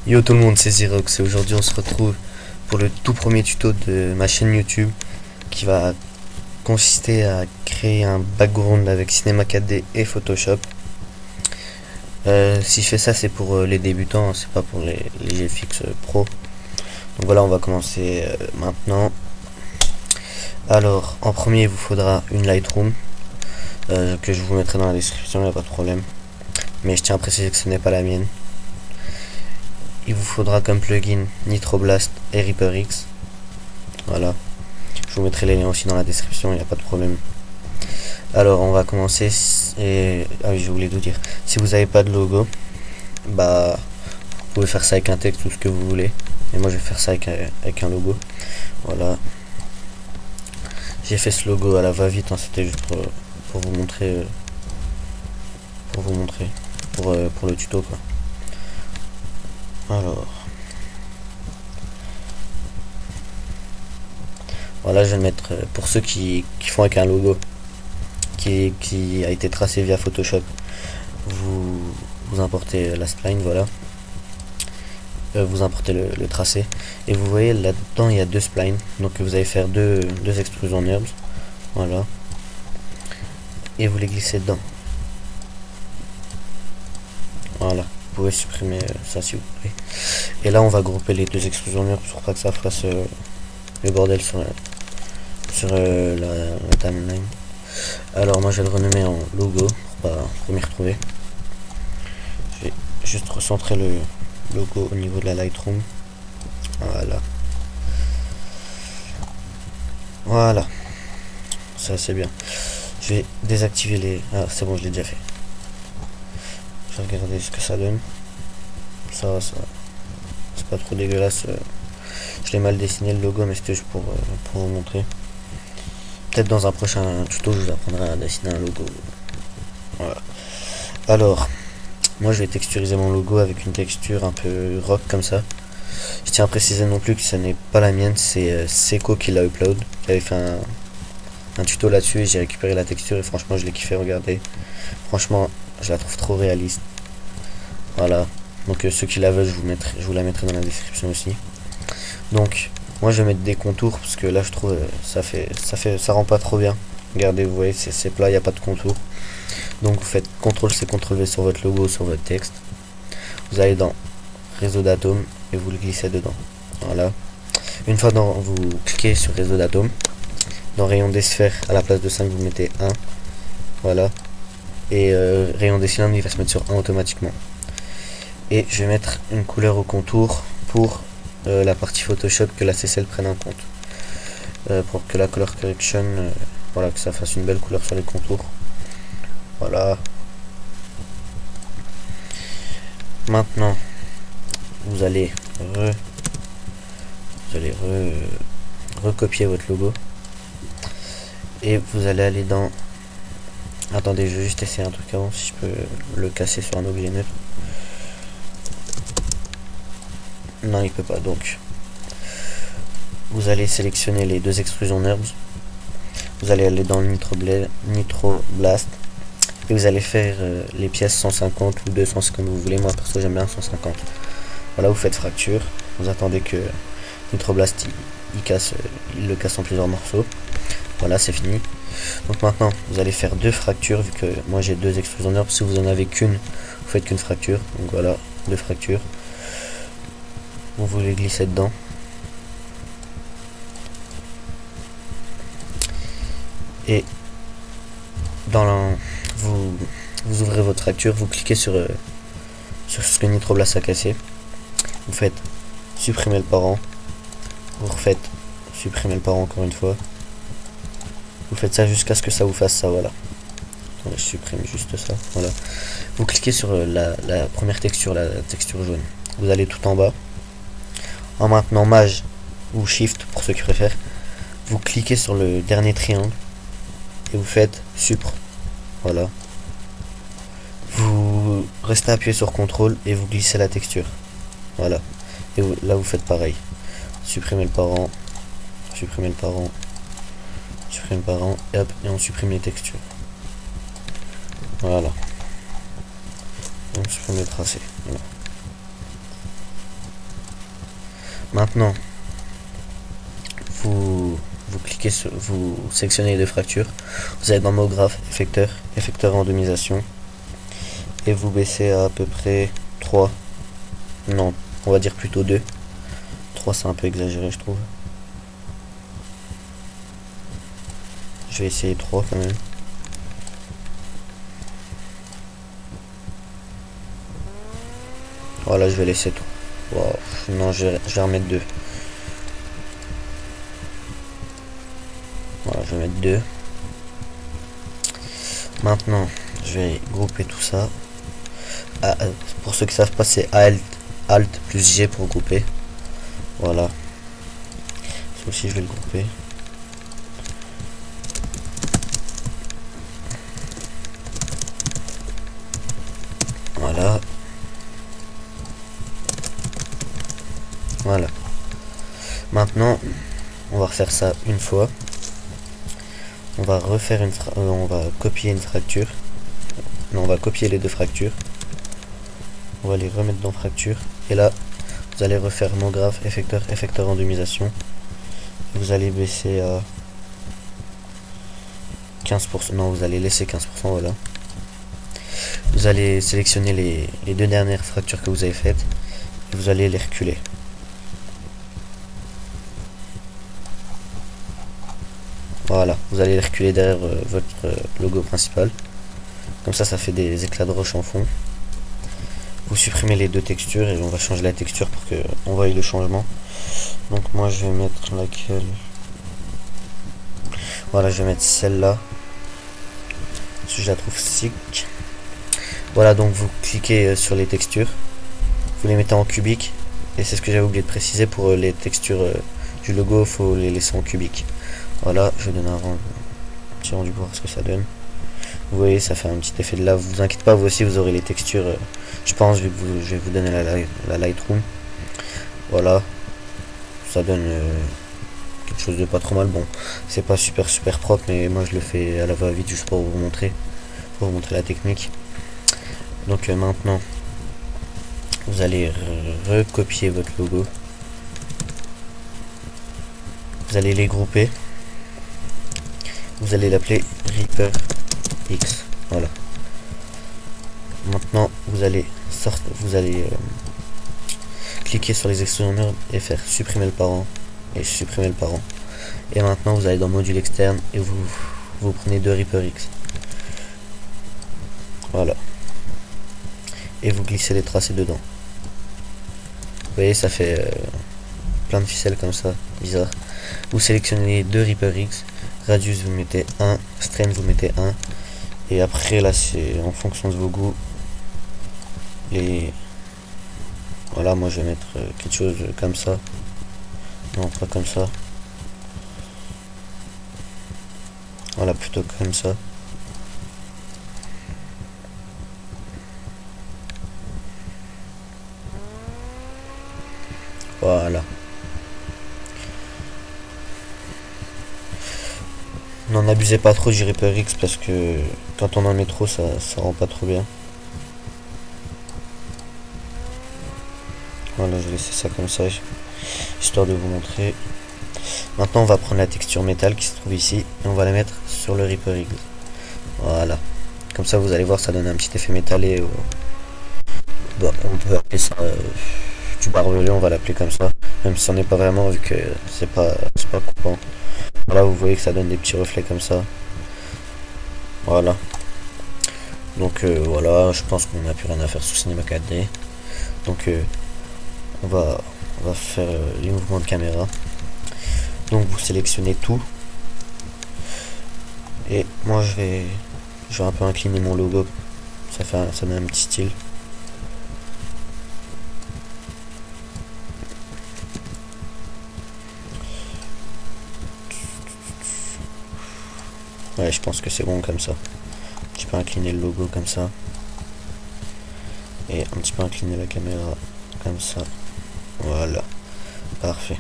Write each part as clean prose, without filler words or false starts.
Yo tout le monde, c'est Xerox et aujourd'hui on se retrouve pour le tout premier tuto de ma chaîne YouTube qui va consister à créer un background avec Cinema 4D et Photoshop. Si je fais ça, c'est pour les débutants, hein, c'est pas pour les GFX Pro. Donc voilà, on va commencer maintenant. Alors en premier il vous faudra une Lightroom que je vous mettrai dans la description, il n'y a pas de problème, mais je tiens à préciser que ce n'est pas la mienne. Il vous faudra comme plugin Nitroblast et ReaperX. Voilà, je vous mettrai les liens aussi dans la description, il n'y a pas de problème. Alors on va commencer et ah oui, je voulais tout dire, si vous n'avez pas de logo, bah vous pouvez faire ça avec un texte ou ce que vous voulez, et moi je vais faire ça avec un logo. Voilà, j'ai fait ce logo à la va-vite, hein, c'était juste pour vous montrer pour le tuto quoi. Alors voilà, je vais le mettre pour ceux qui font avec un logo qui a été tracé via Photoshop. Vous importez la spline, voilà, vous importez le tracé et vous voyez là-dedans il y a deux splines, donc vous allez faire deux extrusions NURBS, voilà, et vous les glissez dedans. Voilà, vous pouvez supprimer ça si vous voulez. Et là on va grouper les deux extrusions NURBS pour pas que ça fasse le bordel sur la timeline. Alors moi je vais le renommer en logo pour m'y retrouver. Je vais juste recentrer le logo au niveau de la Lightroom. Voilà, ça c'est bien. Je vais désactiver les... Ah c'est bon, je l'ai déjà fait. Je vais regarder ce que ça donne. Ça c'est pas trop dégueulasse. Je l'ai mal dessiné le logo, mais c'était juste pour vous montrer. Peut-être dans un prochain tuto je vous apprendrai à dessiner un logo. Voilà. Alors moi je vais texturiser mon logo avec une texture un peu rock comme ça. Je tiens à préciser non plus que ce n'est pas la mienne, c'est Seco qui l'a upload, qui avait fait un tuto là-dessus et j'ai récupéré la texture et franchement je l'ai kiffé, regardez. Franchement je la trouve trop réaliste. Voilà, donc ceux qui la veulent je vous la mettrai dans la description aussi. Donc moi je vais mettre des contours parce que là je trouve ça rend pas trop bien. Regardez, vous voyez c'est plat, il n'y a pas de contour. Donc vous faites CTRL-C, CTRL-V sur votre logo, sur votre texte. Vous allez dans réseau d'atomes et vous le glissez dedans. Voilà. Une fois vous cliquez sur réseau d'atomes, dans rayon des sphères, à la place de 5 vous mettez 1. Voilà. Et rayon des cylindres il va se mettre sur 1 automatiquement. Et je vais mettre une couleur au contour pour la partie Photoshop, que la CSL prenne en compte, pour que la color correction voilà, que ça fasse une belle couleur sur les contours. Voilà. Maintenant vous allez recopier votre logo et vous allez aller dans... Attendez, je vais juste essayer un truc avant, si je peux le casser sur un objet neutre. Non, il peut pas. Donc vous allez sélectionner les deux extrusions NURBS, vous allez aller dans le Nitroblast et vous allez faire les pièces 150 ou 200 comme vous voulez. Moi perso j'aime bien 150. Voilà, vous faites fracture, vous attendez que Nitroblast il le casse en plusieurs morceaux. Voilà, c'est fini. Donc maintenant vous allez faire deux fractures, vu que moi j'ai deux extrusions NURBS. Si vous en avez qu'une, vous faites qu'une fracture. Donc voilà, deux fractures. Vous les glissez dedans. Et vous ouvrez votre fracture, vous cliquez sur ce que Nitroblast a cassé. Vous faites supprimer le parent. Vous refaites supprimer le parent encore une fois. Vous faites ça jusqu'à ce que ça vous fasse ça, voilà. Attendez, je supprime juste ça, voilà. Vous cliquez sur la première texture, la texture jaune. Vous allez tout en bas. En maintenant Maj ou Shift pour ceux qui préfèrent, vous cliquez sur le dernier triangle et vous faites Supre. Voilà. Vous restez appuyé sur CTRL et vous glissez la texture. Voilà. Et là vous faites pareil. Supprimez le parent, supprimer le parent, et hop, et on supprime les textures. Voilà. On supprime le tracé. Voilà. Maintenant, vous cliquez sur, vous sélectionnez les deux fractures, vous allez dans mot graphe, effecteur randomisation, et vous baissez à peu près 3, non, on va dire plutôt 2, 3 c'est un peu exagéré je trouve, je vais essayer 3 quand même. Voilà, je vais laisser tout. Wow. Non, je vais remettre 2. Voilà, je vais mettre 2. Maintenant, je vais grouper tout ça. Pour ceux qui savent pas, c'est Alt plus G pour grouper. Voilà. Ça aussi, je vais le grouper. Voilà. Voilà. Maintenant, on va refaire ça une fois. On va refaire on va copier une fracture. Non, on va copier les deux fractures. On va les remettre dans fracture. Et là, vous allez refaire mot graphe, effecteur randomisation. Vous allez baisser à 15%. Non, vous allez laisser 15%, voilà. Vous allez sélectionner les deux dernières fractures que vous avez faites. Et vous allez les reculer. Voilà, vous allez les reculer derrière votre logo principal. Comme ça, ça fait des éclats de roche en fond. Vous supprimez les deux textures et on va changer la texture pour qu'on voie le changement. Donc moi, je vais mettre laquelle? Voilà, je vais mettre celle-là. Parce que je la trouve sick. Voilà, donc vous cliquez sur les textures. Vous les mettez en cubique. Et c'est ce que j'avais oublié de préciser pour les textures du logo, il faut les laisser en cubique. Voilà, je vais donner un petit rendu pour voir ce que ça donne. Vous voyez, ça fait un petit effet de lave. Vous inquiétez pas, vous aussi vous aurez les textures. Je pense, je vais vous donner la Lightroom. Voilà, ça donne quelque chose de pas trop mal. Bon, c'est pas super propre, mais moi je le fais à la va-vite juste pour vous montrer la technique. Donc maintenant, vous allez recopier votre logo. Vous allez les grouper. Vous allez l'appeler Reaper X. Voilà. Maintenant, vous allez cliquer sur les extrusions et faire supprimer le parent et supprimer le parent. Et maintenant, vous allez dans module externe et vous prenez deux Reaper X. Voilà. Et vous glissez les tracés dedans. Vous voyez, ça fait plein de ficelles comme ça, bizarre. Vous sélectionnez deux Reaper X. Radius vous mettez 1, Strain vous mettez 1, et après là c'est en fonction de vos goûts. Voilà, moi je vais mettre quelque chose comme ça. Non, pas comme ça. Voilà, plutôt comme ça. Voilà. N'en abusez pas trop du Reaper X parce que quand on en met trop, ça rend pas trop bien. Voilà, je vais laisser ça comme ça, histoire de vous montrer. Maintenant, on va prendre la texture métal qui se trouve ici et on va la mettre sur le Reaper X. Voilà. Comme ça, vous allez voir, ça donne un petit effet métallé. Bon, on peut appeler ça du barbelé, on va l'appeler comme ça. Même si ça n'est pas vraiment, vu que c'est pas coupant. Voilà, vous voyez que ça donne des petits reflets comme ça. Voilà. Donc voilà, je pense qu'on n'a plus rien à faire sous Cinema 4D. Donc on va faire les mouvements de caméra. Donc vous sélectionnez tout. Et moi je vais un peu incliner mon logo. Ça donne un petit style. Ouais, je pense que c'est bon comme ça. Je peux incliner le logo comme ça. Et un petit peu incliner la caméra comme ça. Voilà. Parfait.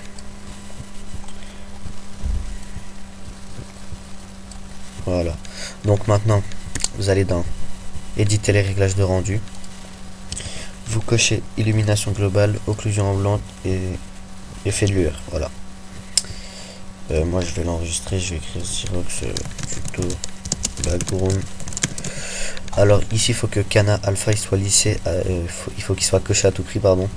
Voilà. Donc maintenant, vous allez dans éditer les réglages de rendu. Vous cochez illumination globale, occlusion ambiante et effet de lueur. Voilà. Moi je vais l'enregistrer, je vais écrire Xerox tuto background. Alors ici il faut que Cana Alpha il soit lissé, il faut qu'il soit coché à tout prix, pardon.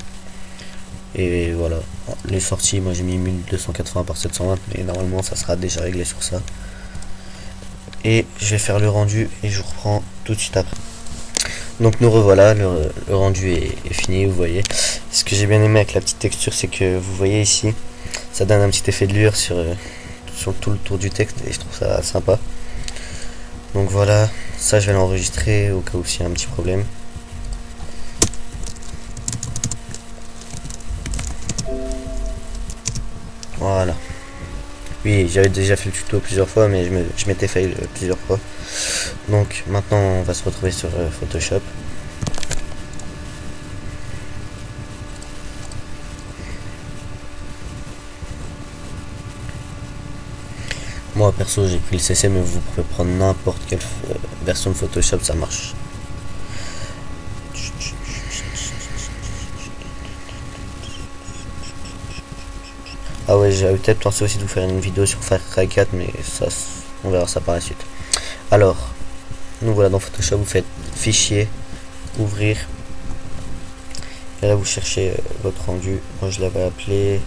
Et voilà, les sorties, moi j'ai mis 1280 par 720, mais normalement ça sera déjà réglé sur ça. Et je vais faire le rendu et je vous reprends tout de suite après. Donc nous revoilà, le rendu est fini, vous voyez. Ce que j'ai bien aimé avec la petite texture, c'est que vous voyez ici, ça donne un petit effet de lueur sur tout le tour du texte et je trouve ça sympa. Donc voilà, ça je vais l'enregistrer au cas où s'il y a un petit problème. Voilà. Oui, j'avais déjà fait le tuto plusieurs fois, mais je m'étais fail plusieurs fois. Donc maintenant on va se retrouver sur Photoshop. Moi perso j'ai pris le CC, mais vous pouvez prendre n'importe quelle version de Photoshop, ça marche. Ah ouais, j'avais peut-être pensé aussi de vous faire une vidéo sur Far Cry 4, mais ça, on verra ça par la suite. Alors, nous voilà dans Photoshop, vous faites fichier, ouvrir, et là vous cherchez votre rendu. Moi je l'avais appelé,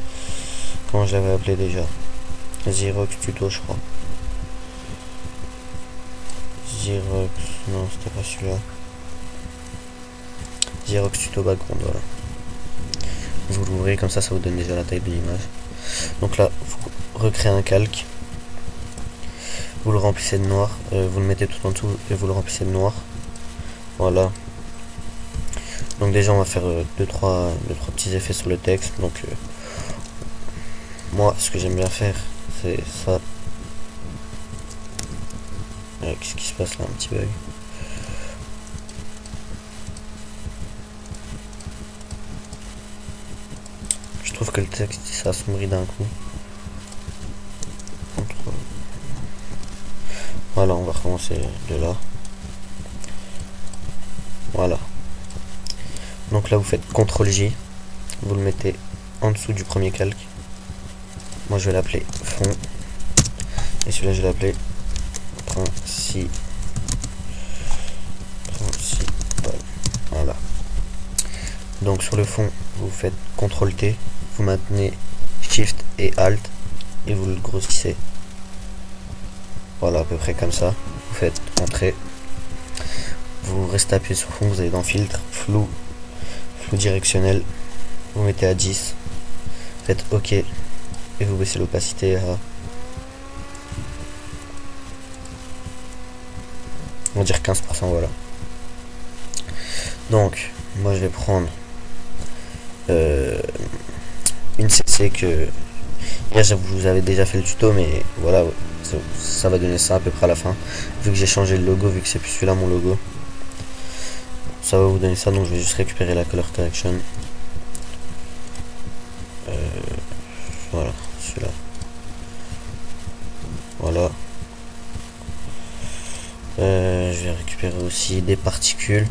comment je l'avais appelé déjà? Xerox tuto je crois. Xerox, non c'était pas celui-là. Xerox tuto background, voilà. Vous l'ouvrez comme ça vous donne déjà la taille de l'image. Donc là, vous recréez un calque. Vous le remplissez de noir. Vous le mettez tout en dessous et vous le remplissez de noir. Voilà. Donc déjà, on va faire 2-3 petits effets sur le texte. Donc moi, ce que j'aime bien faire, c'est ça. Qu'est-ce qui se passe là? Un petit bug. Je trouve que le texte s'assombrit d'un coup. Voilà, on va recommencer de là. Voilà. Donc là vous faites CTRL J. Vous le mettez en dessous du premier calque. Moi je vais l'appeler fond. Et celui-là je vais l'appeler principal. Voilà. Donc sur le fond, vous faites CTRL T. Vous maintenez Shift et Alt. Et vous le grossissez. Voilà, à peu près comme ça. Vous faites Entrée. Vous restez appuyé sur fond, vous allez dans Filtre, Flou directionnel. Vous mettez à 10. Faites OK. Et vous baissez l'opacité à... on va dire 15%, voilà. Donc, moi je vais prendre une CC que... Hier, je vous avais déjà fait le tuto, mais voilà, ça va donner ça à peu près à la fin. Vu que j'ai changé le logo, vu que c'est plus celui-là mon logo. Ça va vous donner ça, donc je vais juste récupérer la color correction. Voilà, celui-là. Voilà. Je vais récupérer aussi des particules.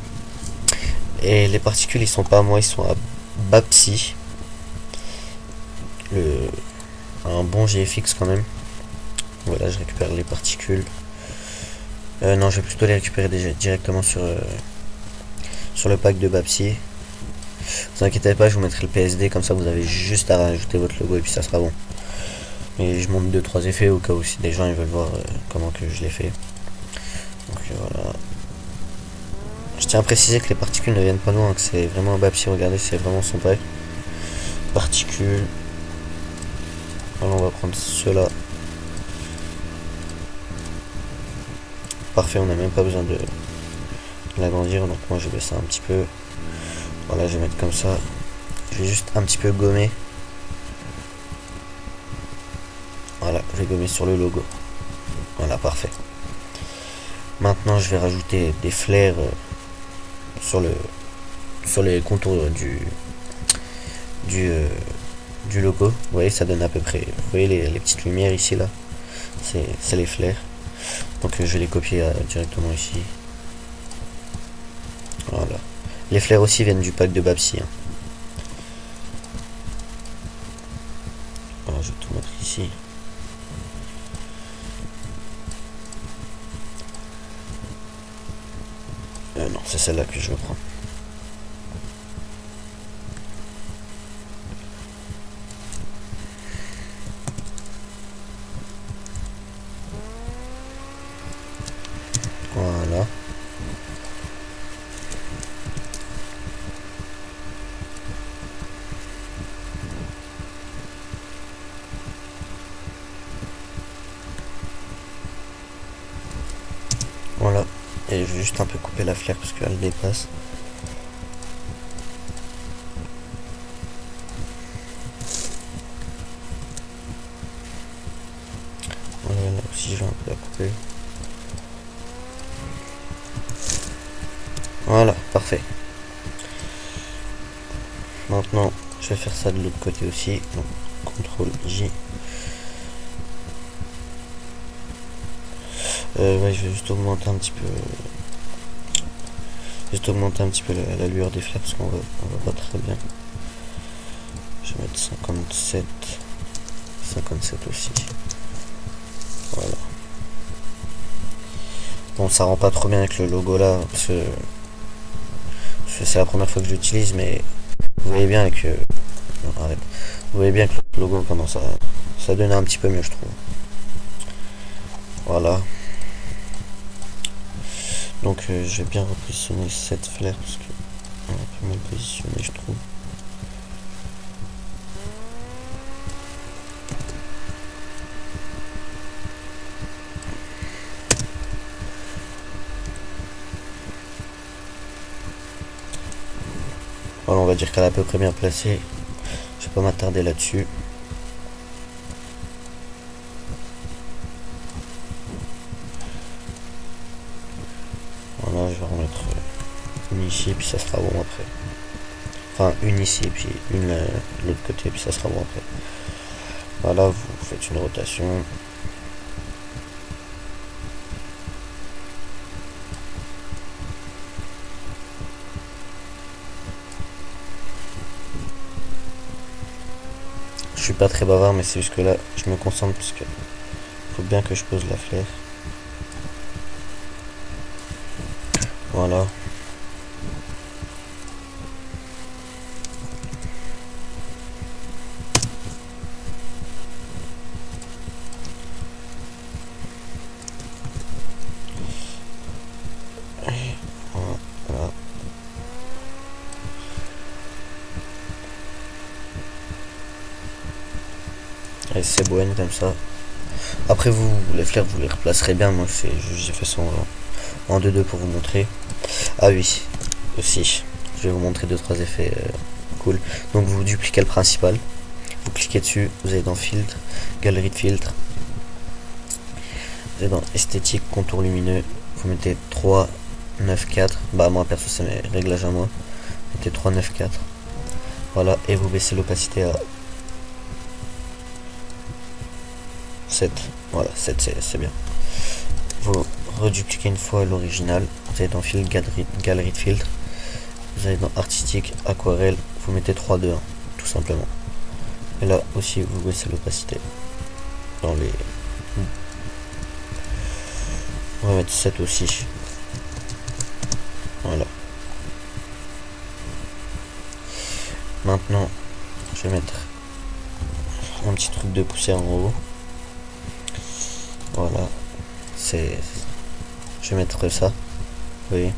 Et les particules, ils sont pas à moi, ils sont à Bapsi. Un bon GFX quand même. Voilà, je récupère les particules. Non, je vais plutôt les récupérer directement sur le pack de Bapsi. Vous inquiétez pas, je vous mettrai le PSD, comme ça vous avez juste à rajouter votre logo et puis ça sera bon. Et je monte 2-3 effets au cas où si des gens ils veulent voir comment que je l'ai fait. Donc voilà. Je tiens à préciser que les particules ne viennent pas loin, que c'est vraiment un Bapsi, regardez, c'est vraiment son pack. Particules. Alors on va prendre ceux-là. Parfait, on n'a même pas besoin de l'agrandir, donc moi je vais baisser un petit peu. Voilà, je vais mettre comme ça. Je vais juste un petit peu gommer. Voilà, je vais gommer sur le logo. Voilà, parfait. Maintenant je vais rajouter des flares sur les contours du logo. Vous voyez, ça donne à peu près, vous voyez les petites lumières ici là, c'est les flares. Donc je vais les copier directement ici. Voilà. Les flares aussi viennent du pack de Babsy. Hein. Voilà, je vais tout mettre ici. Non, c'est celle-là que je veux prendre. Voilà. Voilà. Et je vais juste un peu couper la flare parce qu'elle dépasse. Voilà, là aussi je vais un peu la couper. Voilà, parfait. Maintenant, je vais faire ça de l'autre côté aussi. Donc, CTRL J. Ouais, je vais juste augmenter un petit peu. Juste augmenter un petit peu la lueur des flares parce qu'on voit pas très bien. Je vais mettre 57. 57 aussi. Voilà. Bon, ça rend pas trop bien avec le logo là, parce que c'est la première fois que je l'utilise, mais vous voyez bien que non, arrête. Vous voyez bien que le logo commence ça donne un petit peu mieux, je trouve. Voilà. Donc je vais bien repositionner cette flare parce que on a un peu mal positionné, je trouve. Voilà, on va dire qu'elle est à peu près bien placée. Je vais pas m'attarder là-dessus. Voilà, je vais remettre une ici, puis ça sera bon après. Enfin, une ici, puis une de l'autre côté, puis ça sera bon après. Voilà, vous faites une rotation. Je suis pas très bavard, mais c'est juste que là, je me concentre parce que faut bien que je pose la flare. Voilà. Voilà. Et c'est bon comme ça. Après vous, les flares, vous les replacerez bien. Moi, j'ai fait ça en 2-2 pour vous montrer. Ah oui, aussi. Je vais vous montrer 2-3 effets cool. Donc vous dupliquez le principal. Vous cliquez dessus, vous allez dans filtre, galerie de filtre. Vous allez dans esthétique, contour lumineux. Vous mettez 3, 9, 4. Bah moi perso c'est mes réglages à moi. Vous mettez 3, 9, 4. Voilà, et vous baissez l'opacité à 7. Voilà, 7 c'est bien. Vous redupliquez une fois l'original. Vous allez dans filtre, galerie de filtre. Vous allez dans artistique, aquarelle. Vous mettez 3, 2, 1, tout simplement. Et là aussi vous baissez l'opacité. Dans les... On va mettre 7 aussi. Voilà. Maintenant, je vais mettre un petit truc de poussière en haut. Voilà. Je vais mettre ça. Vous voyez.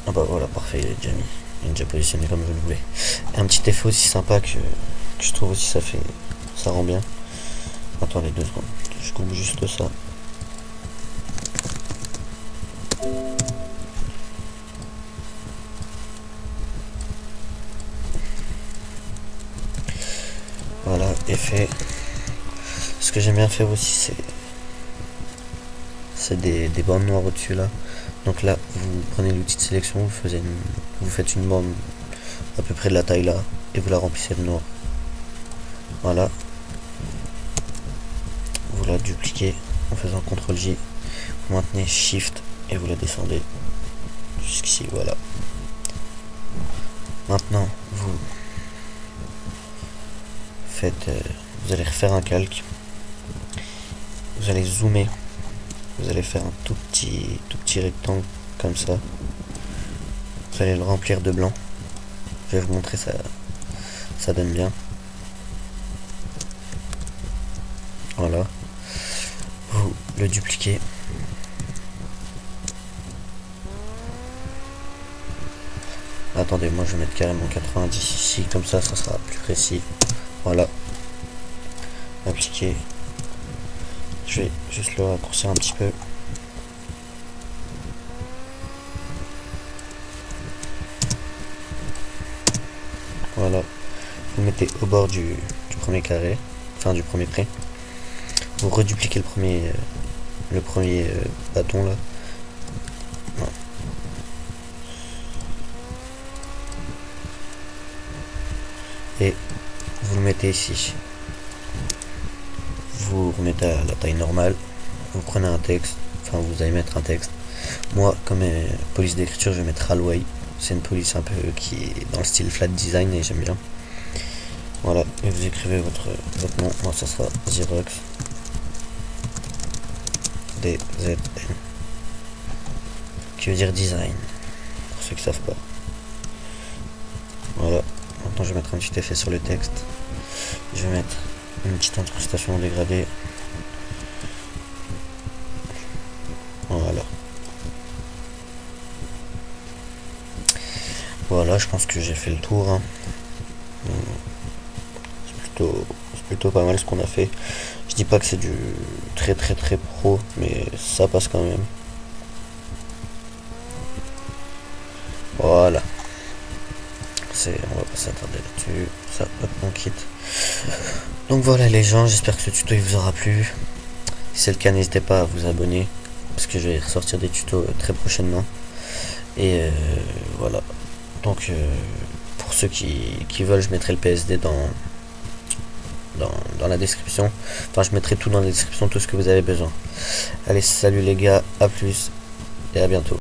Ah bah voilà, parfait, il est déjà mis. Il est déjà positionné comme je le voulais. Et un petit effet aussi sympa que je trouve aussi ça rend bien. Attendez 2 secondes. Je coupe juste ça. Voilà, effet. Ce que j'aime bien faire aussi, c'est des bandes noires au-dessus là. Donc là, vous prenez l'outil de sélection, vous faites une bande à peu près de la taille là, et vous la remplissez de noir. Voilà. Vous la dupliquer en faisant CTRL J. Vous maintenez SHIFT et vous la descendez jusqu'ici, voilà. Maintenant, vous faites, vous allez refaire un calque. Vous allez zoomer. Vous allez faire un tout petit rectangle comme ça. Vous allez le remplir de blanc. Je vais vous montrer ça. Ça donne bien. Voilà. Vous le dupliquez. Attendez, moi je vais mettre carrément 90 ici, comme ça sera plus précis. Voilà. Appliquer. Je vais juste le raccourcir un petit peu. Voilà. Vous le mettez au bord du premier carré, enfin du premier trait. Vous redupliquez le premier bâton là. Voilà. Et vous le mettez ici. Vous remettez à la taille normale. Vous prenez un texte, enfin vous allez mettre un texte. Moi, comme police d'écriture, je vais mettre Railway. C'est une police un peu qui est dans le style flat design et j'aime bien. Voilà, et vous écrivez votre nom. Moi, ça sera Xerox DZN, qui veut dire design, pour ceux qui savent pas. Voilà, maintenant je vais mettre un petit effet sur le texte. Je vais mettre une petite incrustation en dégradé. Voilà. Voilà, je pense que j'ai fait le tour. Hein. C'est plutôt pas mal ce qu'on a fait. Je dis pas que c'est du très pro, mais ça passe quand même. Voilà. On va pas s'attarder là-dessus. Ça, hop, on quitte. Donc voilà les gens, j'espère que ce tuto il vous aura plu. Si c'est le cas, n'hésitez pas à vous abonner, parce que je vais ressortir des tutos très prochainement. Et voilà. Donc pour ceux qui veulent, je mettrai le PSD dans la description. Enfin, je mettrai tout dans la description, tout ce que vous avez besoin. Allez, salut les gars, à plus et à bientôt.